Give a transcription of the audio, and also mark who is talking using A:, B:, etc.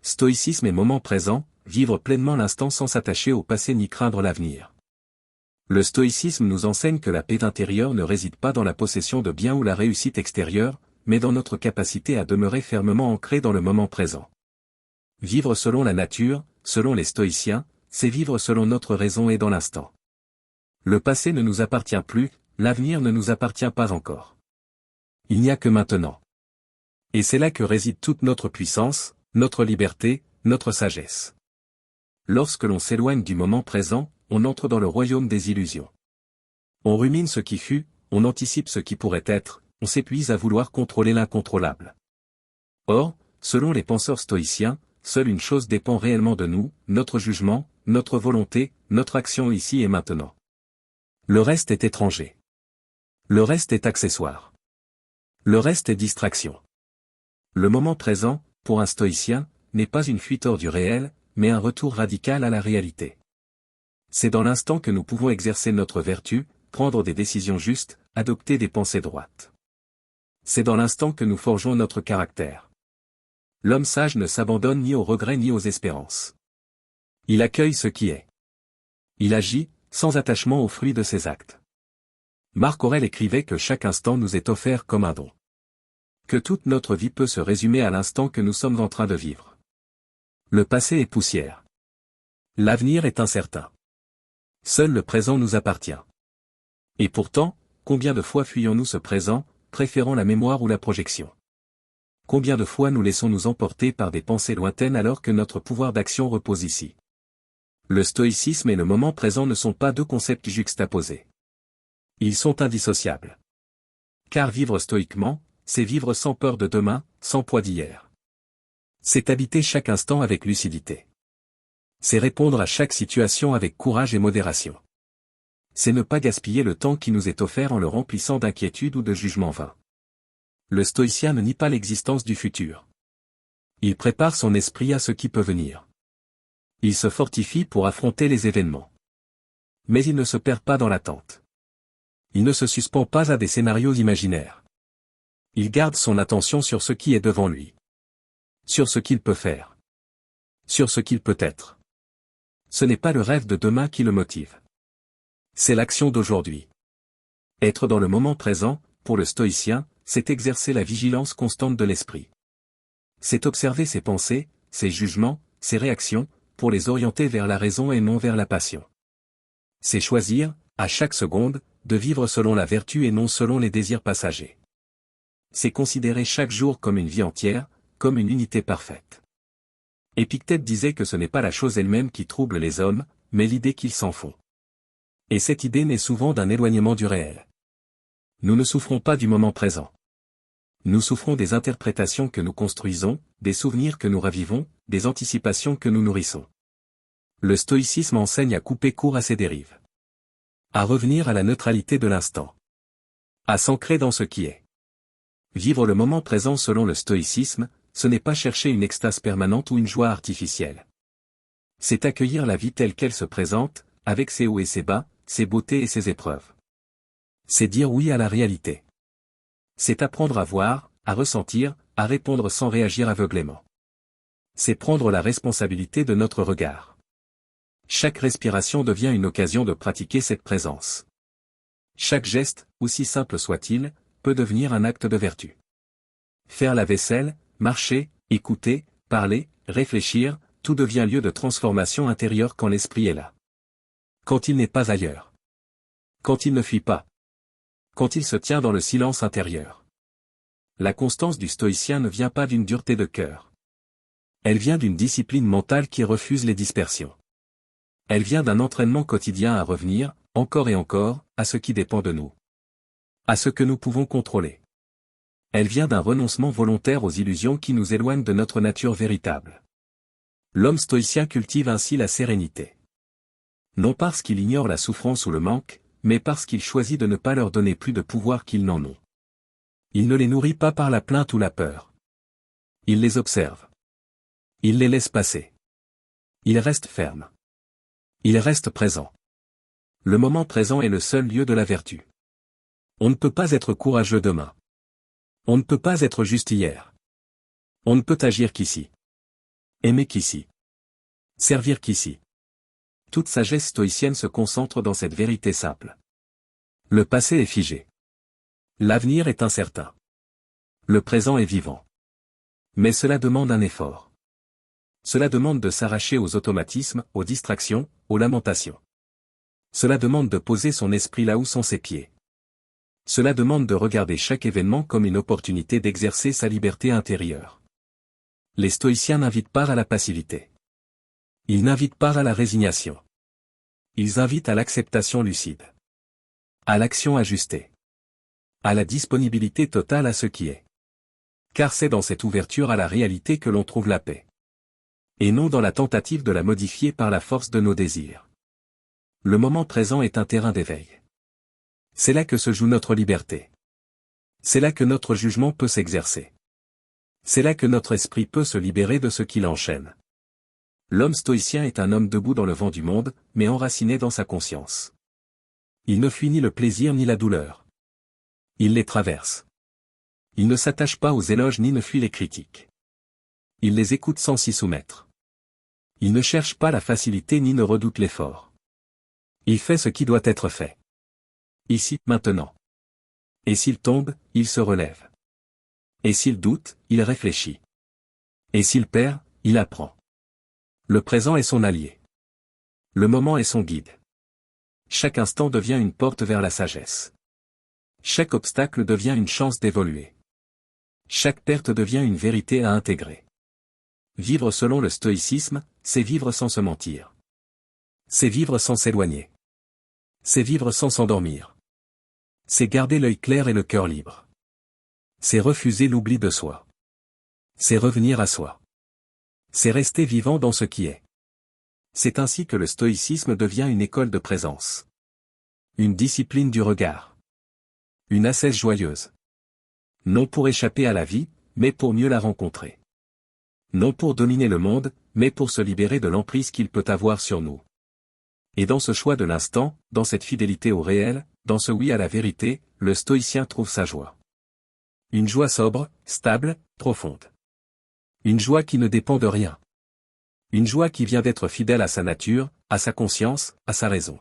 A: Stoïcisme et moment présent, vivre pleinement l'instant sans s'attacher au passé ni craindre l'avenir. Le stoïcisme nous enseigne que la paix intérieure ne réside pas dans la possession de biens ou la réussite extérieure, mais dans notre capacité à demeurer fermement ancré dans le moment présent. Vivre selon la nature, selon les stoïciens, c'est vivre selon notre raison et dans l'instant. Le passé ne nous appartient plus, l'avenir ne nous appartient pas encore. Il n'y a que maintenant. Et c'est là que réside toute notre puissance, notre liberté, notre sagesse. Lorsque l'on s'éloigne du moment présent, on entre dans le royaume des illusions. On rumine ce qui fut, on anticipe ce qui pourrait être, on s'épuise à vouloir contrôler l'incontrôlable. Or, selon les penseurs stoïciens, seule une chose dépend réellement de nous, notre jugement, notre volonté, notre action ici et maintenant. Le reste est étranger. Le reste est accessoire. Le reste est distraction. Le moment présent, pour un stoïcien, n'est pas une fuite hors du réel, mais un retour radical à la réalité. C'est dans l'instant que nous pouvons exercer notre vertu, prendre des décisions justes, adopter des pensées droites. C'est dans l'instant que nous forgeons notre caractère. L'homme sage ne s'abandonne ni aux regrets ni aux espérances. Il accueille ce qui est. Il agit, sans attachement aux fruits de ses actes. Marc Aurèle écrivait que chaque instant nous est offert comme un don. Que toute notre vie peut se résumer à l'instant que nous sommes en train de vivre. Le passé est poussière. L'avenir est incertain. Seul le présent nous appartient. Et pourtant, combien de fois fuyons-nous ce présent, préférant la mémoire ou la projection? Combien de fois nous laissons-nous emporter par des pensées lointaines alors que notre pouvoir d'action repose ici? Le stoïcisme et le moment présent ne sont pas deux concepts juxtaposés. Ils sont indissociables. Car vivre stoïquement, c'est vivre sans peur de demain, sans poids d'hier. C'est habiter chaque instant avec lucidité. C'est répondre à chaque situation avec courage et modération. C'est ne pas gaspiller le temps qui nous est offert en le remplissant d'inquiétudes ou de jugements vains. Le stoïcien ne nie pas l'existence du futur. Il prépare son esprit à ce qui peut venir. Il se fortifie pour affronter les événements. Mais il ne se perd pas dans l'attente. Il ne se suspend pas à des scénarios imaginaires. Il garde son attention sur ce qui est devant lui. Sur ce qu'il peut faire. Sur ce qu'il peut être. Ce n'est pas le rêve de demain qui le motive. C'est l'action d'aujourd'hui. Être dans le moment présent, pour le stoïcien, c'est exercer la vigilance constante de l'esprit. C'est observer ses pensées, ses jugements, ses réactions, pour les orienter vers la raison et non vers la passion. C'est choisir, à chaque seconde, de vivre selon la vertu et non selon les désirs passagers. C'est considérer chaque jour comme une vie entière, comme une unité parfaite. Épictète disait que ce n'est pas la chose elle-même qui trouble les hommes, mais l'idée qu'ils s'en font. Et cette idée naît souvent d'un éloignement du réel. Nous ne souffrons pas du moment présent. Nous souffrons des interprétations que nous construisons, des souvenirs que nous ravivons, des anticipations que nous nourrissons. Le stoïcisme enseigne à couper court à ces dérives. À revenir à la neutralité de l'instant. À s'ancrer dans ce qui est. Vivre le moment présent selon le stoïcisme, ce n'est pas chercher une extase permanente ou une joie artificielle. C'est accueillir la vie telle qu'elle se présente, avec ses hauts et ses bas, ses beautés et ses épreuves. C'est dire oui à la réalité. C'est apprendre à voir, à ressentir, à répondre sans réagir aveuglément. C'est prendre la responsabilité de notre regard. Chaque respiration devient une occasion de pratiquer cette présence. Chaque geste, aussi simple soit-il, peut devenir un acte de vertu. Faire la vaisselle, marcher, écouter, parler, réfléchir, tout devient lieu de transformation intérieure quand l'esprit est là. Quand il n'est pas ailleurs. Quand il ne fuit pas. Quand il se tient dans le silence intérieur. La constance du stoïcien ne vient pas d'une dureté de cœur. Elle vient d'une discipline mentale qui refuse les dispersions. Elle vient d'un entraînement quotidien à revenir, encore et encore, à ce qui dépend de nous. À ce que nous pouvons contrôler. Elle vient d'un renoncement volontaire aux illusions qui nous éloignent de notre nature véritable. L'homme stoïcien cultive ainsi la sérénité. Non parce qu'il ignore la souffrance ou le manque, mais parce qu'il choisit de ne pas leur donner plus de pouvoir qu'ils n'en ont. Il ne les nourrit pas par la plainte ou la peur. Il les observe. Il les laisse passer. Il reste ferme. Il reste présent. Le moment présent est le seul lieu de la vertu. On ne peut pas être courageux demain. On ne peut pas être juste hier. On ne peut agir qu'ici. Aimer qu'ici. Servir qu'ici. Toute sagesse stoïcienne se concentre dans cette vérité simple. Le passé est figé. L'avenir est incertain. Le présent est vivant. Mais cela demande un effort. Cela demande de s'arracher aux automatismes, aux distractions, aux lamentations. Cela demande de poser son esprit là où sont ses pieds. Cela demande de regarder chaque événement comme une opportunité d'exercer sa liberté intérieure. Les stoïciens n'invitent pas à la passivité. Ils n'invitent pas à la résignation. Ils invitent à l'acceptation lucide. À l'action ajustée. À la disponibilité totale à ce qui est. Car c'est dans cette ouverture à la réalité que l'on trouve la paix. Et non dans la tentative de la modifier par la force de nos désirs. Le moment présent est un terrain d'éveil. C'est là que se joue notre liberté. C'est là que notre jugement peut s'exercer. C'est là que notre esprit peut se libérer de ce qui l'enchaîne. L'homme stoïcien est un homme debout dans le vent du monde, mais enraciné dans sa conscience. Il ne fuit ni le plaisir ni la douleur. Il les traverse. Il ne s'attache pas aux éloges ni ne fuit les critiques. Il les écoute sans s'y soumettre. Il ne cherche pas la facilité ni ne redoute l'effort. Il fait ce qui doit être fait. Ici, maintenant. Et s'il tombe, il se relève. Et s'il doute, il réfléchit. Et s'il perd, il apprend. Le présent est son allié. Le moment est son guide. Chaque instant devient une porte vers la sagesse. Chaque obstacle devient une chance d'évoluer. Chaque perte devient une vérité à intégrer. Vivre selon le stoïcisme, c'est vivre sans se mentir. C'est vivre sans s'éloigner. C'est vivre sans s'endormir. C'est garder l'œil clair et le cœur libre. C'est refuser l'oubli de soi. C'est revenir à soi. C'est rester vivant dans ce qui est. C'est ainsi que le stoïcisme devient une école de présence. Une discipline du regard. Une ascèse joyeuse. Non pour échapper à la vie, mais pour mieux la rencontrer. Non pour dominer le monde, mais pour se libérer de l'emprise qu'il peut avoir sur nous. Et dans ce choix de l'instant, dans cette fidélité au réel, dans ce oui à la vérité, le stoïcien trouve sa joie. Une joie sobre, stable, profonde. Une joie qui ne dépend de rien. Une joie qui vient d'être fidèle à sa nature, à sa conscience, à sa raison.